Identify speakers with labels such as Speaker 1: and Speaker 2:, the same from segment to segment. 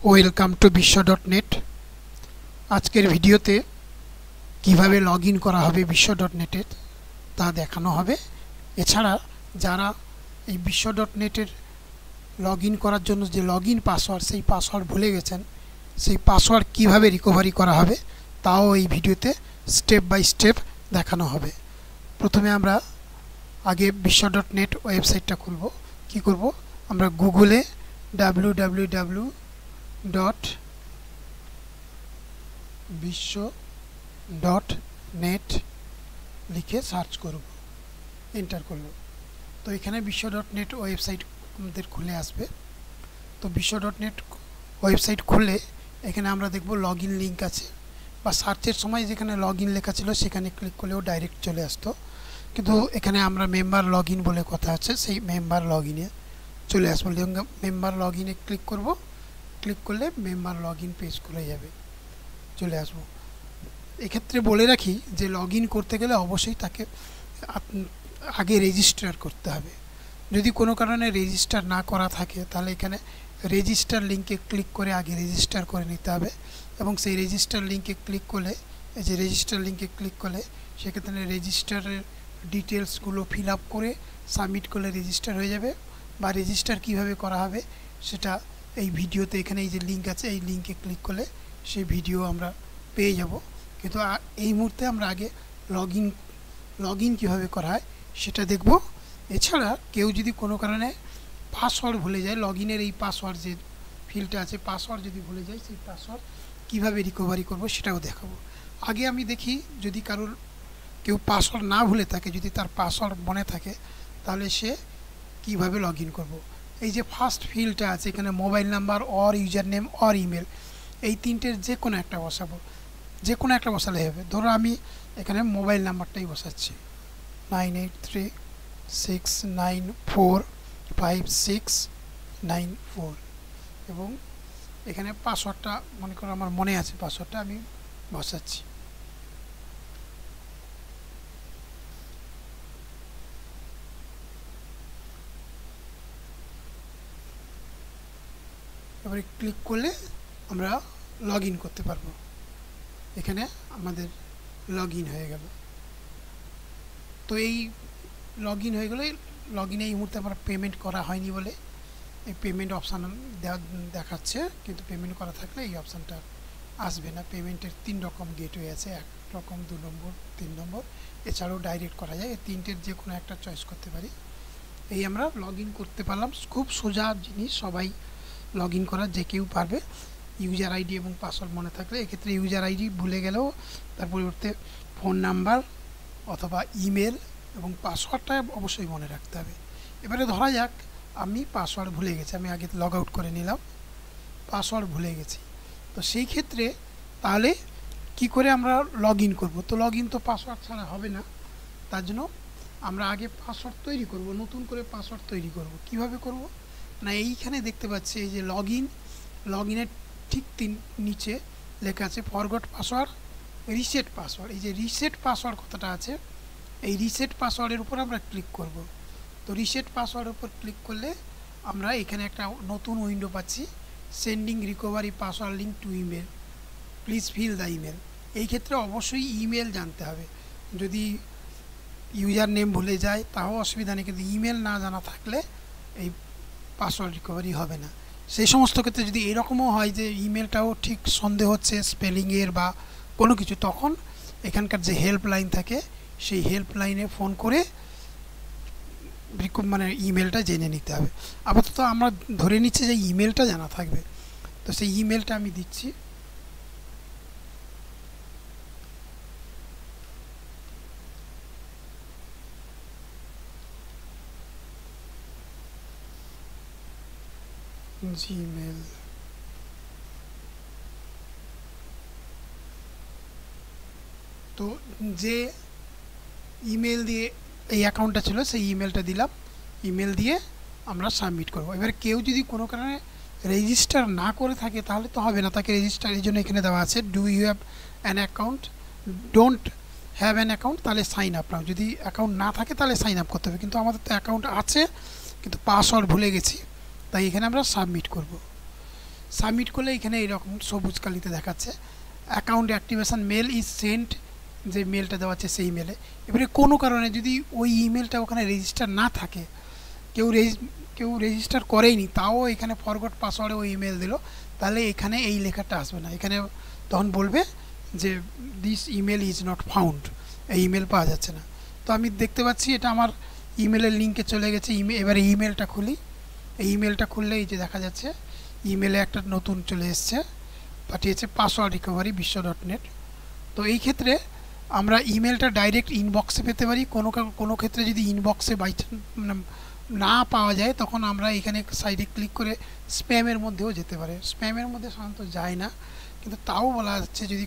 Speaker 1: Welcome to বিশ্ব.নেট। আজকের ভিডিওতে কিভাবে লগ ইন করা হবে বিশ্ব.নেটে তা দেখানো হবে। এছাড়া যারা এই বিশ্ব.নেটের লগ ইন করার জন্য যে লগ ইন পাসওয়ার্ড, সেই পাসওয়ার্ড ভুলে গেছেন, সেই পাসওয়ার্ড কিভাবে রিকভারি করা হবে তাও এই ভিডিওতে স্টেপ বাই স্টেপ দেখানো হবে। প্রথমে আমরা আগে বিশ্ব.নেট ওয়েবসাইটটা খুলব। কি করব, আমরা গুগলে www.বিশ্ব.নেট লিখে সার্চ করব, এন্টার করব। তো এখানে বিশ্ব.নেট ওয়েবসাইট আমাদের খুলে আসবে। তো বিশ্ব.নেট ওয়েবসাইট খুললে এখানে আমরা দেখব লগ ইন লিঙ্ক আছে, বা সার্চের সময় যেখানে লগ ইন লেখা ছিল সেখানে ক্লিক করলেও ডাইরেক্ট চলে আসতো, কিন্তু এখানে আমরা মেম্বার লগ ইন বলে কথা আছে, সেই মেম্বার লগ ইনে চলে আসবো। মেম্বার লগ ইনে ক্লিক করব, ক্লিক করলে মেম্বার লগ ইন পেজ খুলে যাবে, চলে আসবো। এক্ষেত্রে বলে রাখি যে লগ ইন করতে গেলে অবশ্যই তাকে আগে রেজিস্টার করতে হবে। যদি কোনো কারণে রেজিস্টার না করা থাকে তাহলে এখানে রেজিস্টার লিঙ্কে ক্লিক করে আগে রেজিস্টার করে নিতে হবে, এবং সেই রেজিস্টার লিঙ্কে ক্লিক করলে, এই যে রেজিস্টার লিঙ্কে ক্লিক করলে সেক্ষেত্রে রেজিস্টারের ডিটেলসগুলো ফিল আপ করে সাবমিট করলে রেজিস্টার হয়ে যাবে। বা রেজিস্টার কিভাবে করা হবে সেটা এই ভিডিওতে, এখানে এই যে লিঙ্ক আছে এই লিঙ্কে ক্লিক করলে সেই ভিডিও আমরা পেয়ে যাব। কিন্তু এই মুহূর্তে আমরা আগে লগ ইন কীভাবে করা হয় সেটা দেখব। এছাড়া কেউ যদি কোনো কারণে পাসওয়ার্ড ভুলে যায়, লগ ইনের এই পাসওয়ার্ড যে ফিল্ডটা আছে, পাসওয়ার্ড যদি ভুলে যায় সেই পাসওয়ার্ড কীভাবে রিকভারি করব সেটাও দেখাবো। আগে আমি দেখি যদি কেউ পাসওয়ার্ড না ভুলে থাকে, যদি তার পাসওয়ার্ড মনে থাকে, তাহলে সে কিভাবে লগ ইন করবো। এই যে ফার্স্ট ফিল্ডটা আছে এখানে mobile number or user name or email, এই তিনটের যে কোনো একটা বসাবো, যে কোনো একটা বসালে হবে। ধরো আমি এখানে মোবাইল নাম্বারটাই বসাচ্ছি 9836945694, এবং এখানে পাসওয়ার্ডটা মনে করো আমার মনে আছে, পাসওয়ার্ডটা আমি বসাচ্ছি। এবারে ক্লিক করলে আমরা লগ ইন করতে পারবো। এখানে আমাদের লগ ইন হয়ে গেল। তো এই লগ ইন হয়ে গেলে, লগ ইনে এই মুহূর্তে আমার পেমেন্ট করা হয়নি বলে এই পেমেন্ট অপশান দেখাচ্ছে, কিন্তু পেমেন্ট করা থাকলে এই অপশানটা আসবে না। পেমেন্টের 3 রকম গেটওয়ে আছে, 1 রকম, 2 নম্বর, 3 নম্বর। এছাড়াও ডাইরেক্ট করা যায়, এই তিনটের যে কোনো একটা চয়েস করতে পারি। এই আমরা লগ ইন করতে পারলাম। খুব সোজা জিনিস, সবাই লগ ইন করা যে কেউ পারবে। ইউজার আইডি এবং পাসওয়ার্ড মনে থাকলে, এক্ষেত্রে ইউজার আইডি ভুলে গেলেও তার পরিবর্তে ফোন নাম্বার অথবা ইমেল এবং পাসওয়ার্ডটা অবশ্যই মনে রাখতে হবে। এবারে ধরা যাক আমি পাসওয়ার্ড ভুলে গেছি, আমি আগে লগ আউট করে নিলাম, পাসওয়ার্ড ভুলে গেছি। তো সেই ক্ষেত্রে তাহলে কি করে আমরা লগ ইন করবো? তো লগ ইন তো পাসওয়ার্ড ছাড়া হবে না, তার জন্য আমরা আগে পাসওয়ার্ড তৈরি করব, নতুন করে পাসওয়ার্ড তৈরি করব। কিভাবে করব না, এইখানে দেখতে পাচ্ছি এই যে লগ ইনের ঠিক নিচে লেখা আছে ফরগট পাসওয়ার্ড, রিসেট পাসওয়ার্ড। এই যে রিসেট পাসওয়ার্ড কথাটা আছে, এই রিসেট পাসওয়ার্ডের উপর আমরা ক্লিক করব। তো রিসেট পাসওয়ার্ডের উপর ক্লিক করলে আমরা এখানে একটা নতুন উইন্ডো পাচ্ছি, sending recovery password link to email, please fill the email. এই ক্ষেত্রে অবশ্যই ইমেল জানতে হবে। যদি ইউজার নেম ভুলে যায় তাও অসুবিধা নেই, কিন্তু ইমেল না জানা থাকলে এই পাসওয়ার্ড রিকভারি হবে না। সেই সমস্ত ক্ষেত্রে যদি এরকমও হয় যে ইমেলটাও ঠিক সন্দেহ হচ্ছে স্পেলিংয়ের বা কোনো কিছু, তখন এখানকার যে হেল্পলাইন থাকে সেই হেল্পলাইনে ফোন করে মানে ইমেলটা জেনে নিতে হবে। আপাতত আমরা ধরে নিচ্ছি যে ইমেলটা জানা থাকবে, তো সেই ইমেলটা আমি দিচ্ছি। জিমেল, তো যে ইমেল দিয়ে এই অ্যাকাউন্টটা ছিল সেই ইমেলটা দিলাম, ইমেল দিয়ে আমরা সাবমিট করব। এবার কেউ যদি কোনো কারণে রেজিস্টার না করে থাকে তাহলে তো হবে না, তাকে রেজিস্টার, এই জন্য এখানে দেওয়া আছে do you have an account, don't have an account, তাহলে সাইন আপ নাও। যদি অ্যাকাউন্ট না থাকে তাহলে সাইন আপ করতে হবে, কিন্তু আমাদের তো অ্যাকাউন্ট আছে কিন্তু পাসওয়ার্ড ভুলে গেছি, তাই এখানে আমরা সাবমিট করব। সাবমিট করলে এখানে এইরকম সবুজ কালিতে দেখাচ্ছে account activation mail is sent, যে মেলটা দেওয়া আছে সেই মেলে। এবারে কোনো কারণে যদি ওই ইমেলটা ওখানে রেজিস্টার না থাকে, কেউ রেজিস্টার করেইনি, তাও এখানে ফরগট পাসওয়ার্ডে ওই ইমেল দিল, তাহলে এখানে এই লেখাটা আসবে না। এখানে তখন বলবে যে this email is not found, এই ইমেল পাওয়া যাচ্ছে না। তো আমি দেখতে পাচ্ছি এটা আমার ইমেলের লিঙ্কে চলে গেছে। এবারে ইমেলটা খুলি, এই ইমেলটা খুললে এই যে দেখা যাচ্ছে ইমেলে একটা নতুন চলে এসছে, পাঠিয়েছে পাসওয়ার্ড রিকভারি বিশ্ব.net। তো এই ক্ষেত্রে আমরা ইমেলটা ডাইরেক্ট ইনবক্সে পেতে পারি। কোনো ক্ষেত্রে যদি ইনবক্সে বাই না পাওয়া যায়, তখন আমরা এখানে সাইডে ক্লিক করে স্প্যামের মধ্যেও যেতে পারে। স্প্যামের মধ্যে সাধারণত যায় না, কিন্তু তাও বলা যাচ্ছে যদি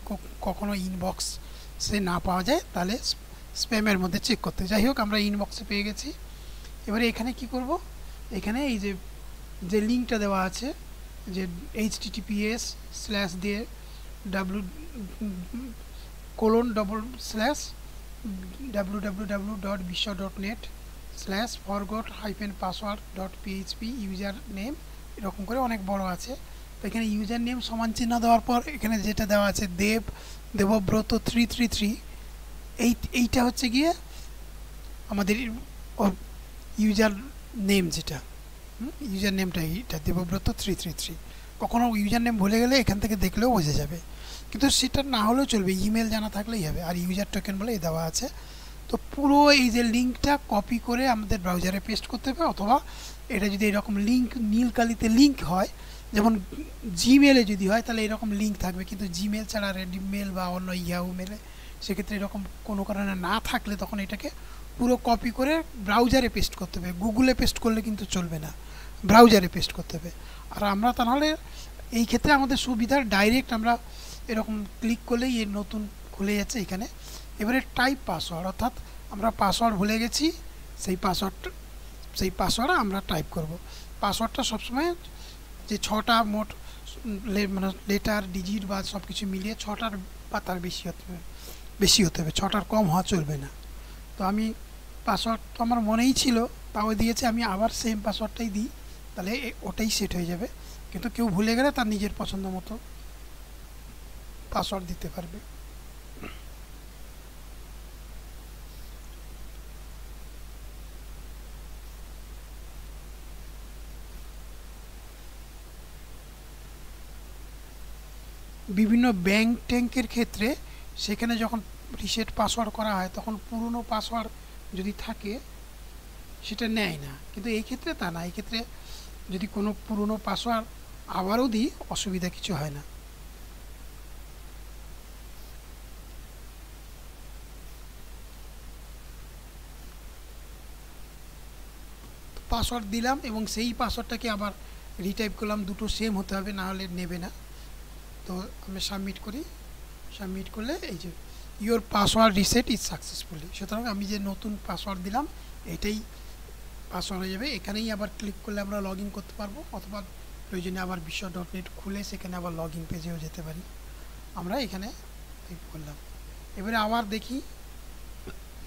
Speaker 1: কখনো ইনবক্সে না পাওয়া যায় তাহলে স্প্যামের মধ্যে চেক করতে। যাই হোক, আমরা ইনবক্সে পেয়ে গেছি। এবারে এখানে কি করব, এখানে এই যে লিঙ্কটা দেওয়া আছে, যে https/ দিয়ে www.biswa.net/forgot-password.php ইউজার নেম, এরকম করে অনেক বড় আছে। তো এখানে ইউজার নেম সমান চিহ্ন দেওয়ার পর এখানে যেটা দেওয়া আছে দেবব্রত 333, এইটা হচ্ছে গিয়ে আমাদের ইউজার নেম, যেটা ইউজার নেমটা এইটা দেবব্রত 333। কখনো ইউজার নেম ভুলে গেলে এখান থেকে দেখলেও বোঝা যাবে, কিন্তু সেটা না হলেও চলবে, ইমেল জানা থাকলেই হবে। আর ইউজার টোকেন বলে দেওয়া আছে। তো পুরো এই যে লিঙ্কটা কপি করে আমাদের ব্রাউজারে পেস্ট করতে হবে, অথবা এটা যদি এরকম লিঙ্ক নীল কালিতে লিঙ্ক হয়, যেমন জিমেলে যদি হয় তাহলে এরকম লিঙ্ক থাকবে, কিন্তু জিমেল ছাড়া রেডি মেল বা অন্য ইয়াহু মেলে সেক্ষেত্রে এরকম কোনো কারণে না থাকলে তখন এটাকে পুরো কপি করে ব্রাউজারে পেস্ট করতে হবে। গুগলে পেস্ট করলে কিন্তু চলবে না, ব্রাউজারে পেস্ট করতে হবে। আর আমরা তাহলে এই ক্ষেত্রে আমাদের সুবিধা, ডাইরেক্ট আমরা এরকম ক্লিক করলেই এর নতুন খুলে যাচ্ছে এখানে। এবারে টাইপ পাসওয়ার্ড, অর্থাৎ আমরা পাসওয়ার্ড ভুলে গেছি, সেই পাসওয়ার্ড আমরা টাইপ করব। পাসওয়ার্ডটা সবসময় যে 6টা মোট মানে লেটার ডিজিট বা সব কিছু মিলিয়ে 6টার বা তার বেশি হতে হবে, 6টার কম হওয়া চলবে না। তো আমি পাসওয়ার্ড তো আমার মনেই ছিল, তাও দিয়েছে, আমি আবার সেম পাসওয়ার্ডটাই দিই, তাহলে ওটাই সেট হয়ে যাবে। কিন্তু কেউ ভুলে গেলে তার নিজের পছন্দ মতো পাসওয়ার্ড দিতে পারবে। বিভিন্ন ট্যাঙ্কের ক্ষেত্রে সেখানে যখন রিসেট পাসওয়ার্ড করা হয় তখন পুরনো পাসওয়ার্ড যদি থাকে সেটা নেয় না, কিন্তু এই ক্ষেত্রে তা না। এই ক্ষেত্রে যদি কোনো পুরনো পাসওয়ার্ড আবারও দিই অসুবিধা কিছু হয় না। পাসওয়ার্ড দিলাম এবং সেই পাসওয়ার্ডটাকে আবার রিটাইপ করলাম, দুটো সেম হতে হবে, না হলে নেবে না। তো আমি সাবমিট করি, সাবমিট করলে এই যে your password reset is successfully. সুতরাং আমি যে নতুন পাসওয়ার্ড দিলাম এটাই পাসওয়ার্ড হয়ে যাবে। এখানেই আবার ক্লিক করলে আমরা লগ ইন করতে পারবো, অথবা প্রয়োজনে আবার বিশ্ব.net খুলে সেখানে আবার লগ ইন পেজেও যেতে পারি। আমরা এখানে ক্লিক করলাম। এবারে আবার দেখি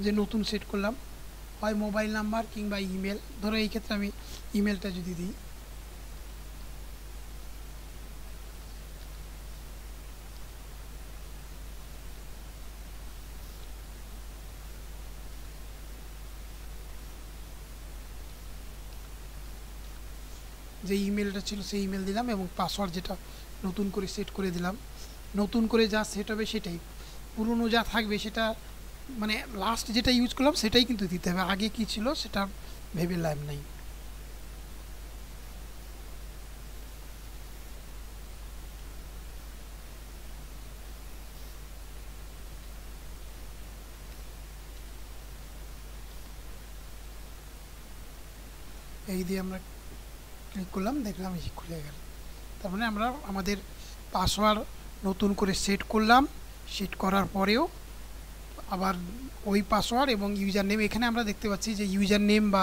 Speaker 1: যে নতুন সেট করলাম, হয় মোবাইল নাম্বার কিংবা ইমেল। ধরো এই ক্ষেত্রে আমি ইমেলটা যদি দিই, যে ইমেলটা ছিল সেই ইমেল দিলাম এবং পাসওয়ার্ড যেটা নতুন করে সেট করে দিলাম। নতুন করে যা সেট হবে সেটাই, পুরনো যা থাকবে সেটা মানে লাস্ট যেটা ইউজ করলাম সেটাই কিন্তু দিতে হবে, আগে কি ছিল সেটা ভেবে লাভ নাই। এই দিয়ে আমরা ক্লিক করলাম, দেখলাম এই খুলে গেল। তার মানে আমরা আমাদের পাসওয়ার্ড নতুন করে সেট করলাম, সেট করার পরেও আবার ওই পাসওয়ার্ড এবং ইউজার নেম, এখানে আমরা দেখতে পাচ্ছি যে ইউজার নেম বা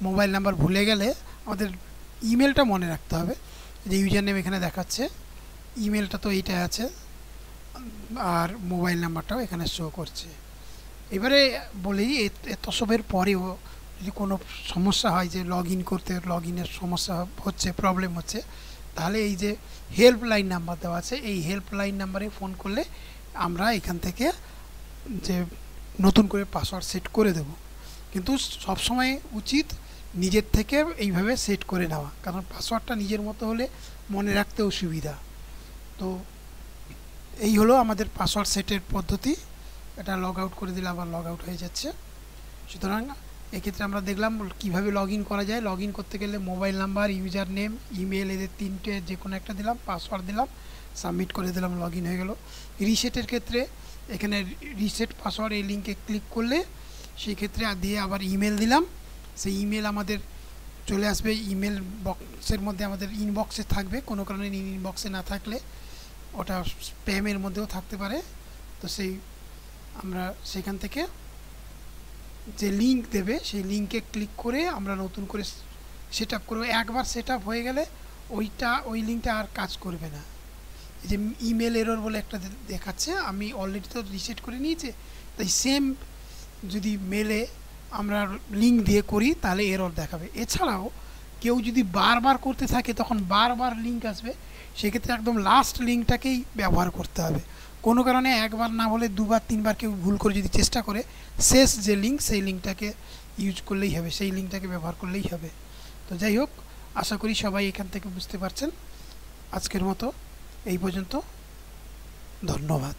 Speaker 1: মোবাইল নাম্বার ভুলে গেলে আমাদের ইমেলটা মনে রাখতে হবে। যে ইউজার নেম এখানে দেখাচ্ছে, ইমেলটা তো এইটাই আছে, আর মোবাইল নাম্বারটাও এখানে শো করছে। এবারে বলি এত সবের পরেও যদি কোনো সমস্যা হয়, যে লগ ইন করতে লগ ইনের সমস্যা হচ্ছে, প্রবলেম হচ্ছে, তাহলে এই যে হেল্পলাইন নাম্বার দেওয়া আছে, এই হেল্পলাইন নাম্বারে ফোন করলে আমরা এখান থেকে যে নতুন করে পাসওয়ার্ড সেট করে দেব। কিন্তু সবসময় উচিত নিজের থেকে এইভাবে সেট করে নেওয়া, কারণ পাসওয়ার্ডটা নিজের মতো হলে মনে রাখতেও সুবিধা। তো এই হলো আমাদের পাসওয়ার্ড সেটের পদ্ধতি। এটা লগ আউট করে দিলে আবার লগ আউট হয়ে যাচ্ছে। সুতরাং এক্ষেত্রে আমরা দেখলাম কিভাবে লগ ইন করা যায়। লগ ইন করতে গেলে mobile number, user name, email, এদের তিনটে যে কোনো একটা দিলাম, পাসওয়ার্ড দিলাম, সাবমিট করে দিলাম, লগ ইন হয়ে গেল। রিসেটের ক্ষেত্রে এখানে রিসেট পাসওয়ার্ড এই লিঙ্কে ক্লিক করলে সেই ক্ষেত্রে দিয়ে আবার ইমেল দিলাম, সেই ইমেল আমাদের চলে আসবে। ইমেল বক্সের মধ্যে আমাদের ইনবক্সে থাকবে, কোনো কারণে ইনবক্সে না থাকলে ওটা স্প্যামের মধ্যেও থাকতে পারে। তো সেই আমরা সেখান থেকে যে লিঙ্ক দেবে সেই লিঙ্কে ক্লিক করে আমরা নতুন করে সেট আপ করবো। একবার সেট আপ হয়ে গেলে ওই লিঙ্কটা আর কাজ করবে না। এই যে ইমেল এরর বলে একটা দেখাচ্ছে, আমি অলরেডি তো রিসেট করে নিয়েছি, তাই সেম যদি মেলে আমরা লিঙ্ক দিয়ে করি তাহলে এরর দেখাবে। এছাড়াও কেউ যদি বারবার করতে থাকে তখন বারবার লিঙ্ক আসবে, সেক্ষেত্রে একদম লাস্ট লিঙ্কটাকেই ব্যবহার করতে হবে। কোনো কারণে একবার না বলে দুবার তিনবার কেউ ভুল করে যদি চেষ্টা করে, শেষ যে লিঙ্ক সেই লিঙ্কটাকে ইউজ করলেই হবে, সেই লিঙ্কটাকে ব্যবহার করলেই হবে। তো যাই হোক, আশা করি সবাই এখান থেকে বুঝতে পারছেন। আজকের মতো এই পর্যন্ত, ধন্যবাদ।